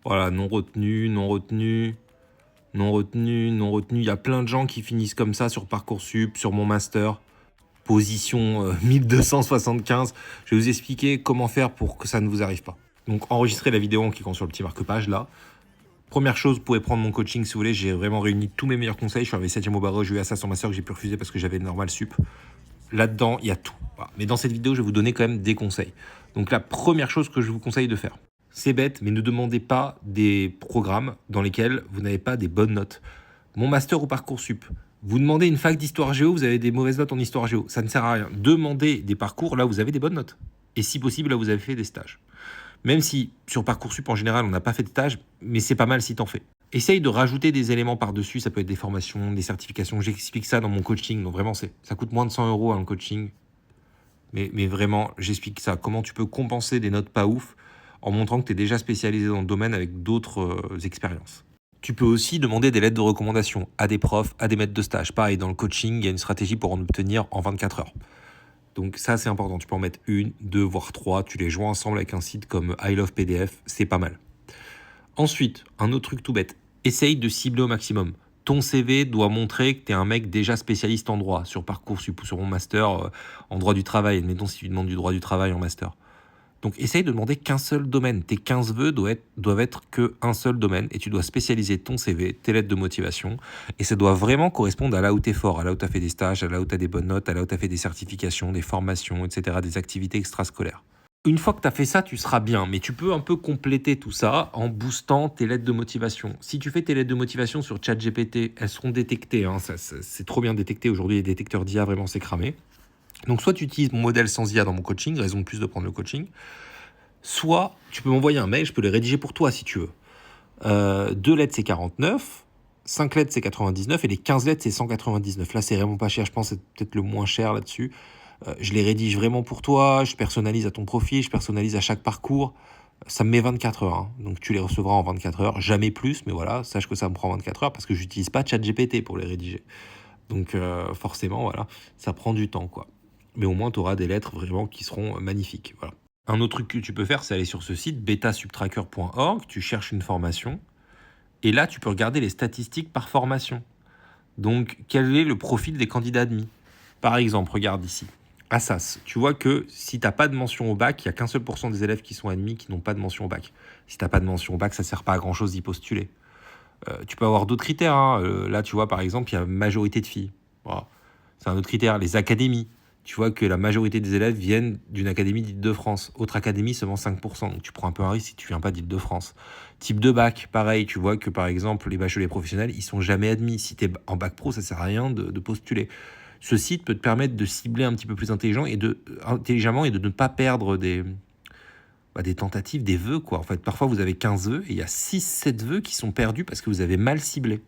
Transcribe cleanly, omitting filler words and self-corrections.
Voilà, non retenu, non retenu, non retenu, non retenu. Il y a plein de gens qui finissent comme ça sur Parcoursup, sur mon master. Position 1275. Je vais vous expliquer comment faire pour que ça ne vous arrive pas. Donc enregistrez la vidéo en cliquant sur le petit marque-page là. Première chose, vous pouvez prendre mon coaching si vous voulez. J'ai vraiment réuni tous mes meilleurs conseils. Je suis arrivé 7e au barreau, j'ai eu à ça sur master que j'ai pu refuser parce que j'avais le normal sup. Là-dedans, il y a tout. Voilà. Mais dans cette vidéo, je vais vous donner quand même des conseils. Donc la première chose que je vous conseille de faire, c'est bête, mais ne demandez pas des programmes dans lesquels vous n'avez pas des bonnes notes. Mon master ou Parcoursup, vous demandez une fac d'histoire géo, vous avez des mauvaises notes en histoire géo. Ça ne sert à rien. Demandez des parcours, là vous avez des bonnes notes. Et si possible, là vous avez fait des stages. Même si sur Parcoursup en général on n'a pas fait de stage, mais c'est pas mal si t'en fais. Essaye de rajouter des éléments par-dessus, ça peut être des formations, des certifications. J'explique ça dans mon coaching, donc vraiment ça coûte moins de 100 € un coaching. Mais vraiment, j'explique ça. Comment tu peux compenser des notes pas ouf en montrant que tu es déjà spécialisé dans le domaine avec d'autres expériences. Tu peux aussi demander des lettres de recommandation à des profs, à des maîtres de stage. Pareil, dans le coaching, il y a une stratégie pour en obtenir en 24 heures. Donc ça, c'est important. Tu peux en mettre une, deux, voire trois. Tu les joins ensemble avec un site comme I Love PDF. C'est pas mal. Ensuite, un autre truc tout bête. Essaye de cibler au maximum. Ton CV doit montrer que tu es un mec déjà spécialiste en droit, sur Parcoursup ou sur mon master en droit du travail. Admettons si tu demandes du droit du travail en master. Donc, essaye de demander qu'un seul domaine. Tes 15 vœux doivent être qu'un seul domaine et tu dois spécialiser ton CV, tes lettres de motivation. Et ça doit vraiment correspondre à là où tu es fort, à là où tu as fait des stages, à là où tu as des bonnes notes, à là où tu as fait des certifications, des formations, etc., des activités extrascolaires. Une fois que tu as fait ça, tu seras bien, mais tu peux un peu compléter tout ça en boostant tes lettres de motivation. Si tu fais tes lettres de motivation sur ChatGPT, elles seront détectées. C'est trop bien détecté. Aujourd'hui, les détecteurs d'IA, vraiment, c'est cramé. Donc, soit tu utilises mon modèle sans IA dans mon coaching, raison de plus de prendre le coaching, soit tu peux m'envoyer un mail, je peux les rédiger pour toi si tu veux. 2 lettres, c'est 49, 5 lettres, c'est 99, et les 15 lettres, c'est 199. Là, c'est vraiment pas cher, je pense que c'est peut-être le moins cher là-dessus. Je les rédige vraiment pour toi, je personnalise à ton profil, je personnalise à chaque parcours. Ça me met 24 heures, hein. Donc tu les recevras en 24 heures, jamais plus, mais voilà, sache que ça me prend 24 heures parce que j'utilise pas ChatGPT pour les rédiger. Donc forcément, voilà, ça prend du temps, quoi. Mais au moins, tu auras des lettres vraiment qui seront magnifiques. Voilà. Un autre truc que tu peux faire, c'est aller sur ce site, betasubtracker.org, tu cherches une formation, et là, tu peux regarder les statistiques par formation. Donc, quel est le profil des candidats admis? Par exemple, regarde ici, Assas, tu vois que si tu n'as pas de mention au bac, il n'y a qu'un seul % des élèves qui sont admis qui n'ont pas de mention au bac. Si tu n'as pas de mention au bac, ça ne sert pas à grand-chose d'y postuler. Tu peux avoir d'autres critères, hein. Là, tu vois, par exemple, il y a majorité de filles. Voilà. C'est un autre critère. Les académies. Tu vois que la majorité des élèves viennent d'une académie d'Île-de-France. Autre académie, seulement 5%. Donc, tu prends un peu un risque si tu viens pas d'Île-de-France. Type de bac, pareil. Tu vois que, par exemple, les bacheliers professionnels, ils sont jamais admis. Si tu es en bac pro, ça sert à rien de postuler. Ce site peut te permettre de cibler un petit peu plus intelligemment et de ne pas perdre des tentatives, des vœux, quoi. En fait, parfois, vous avez 15 vœux et il y a 6-7 vœux qui sont perdus parce que vous avez mal ciblé.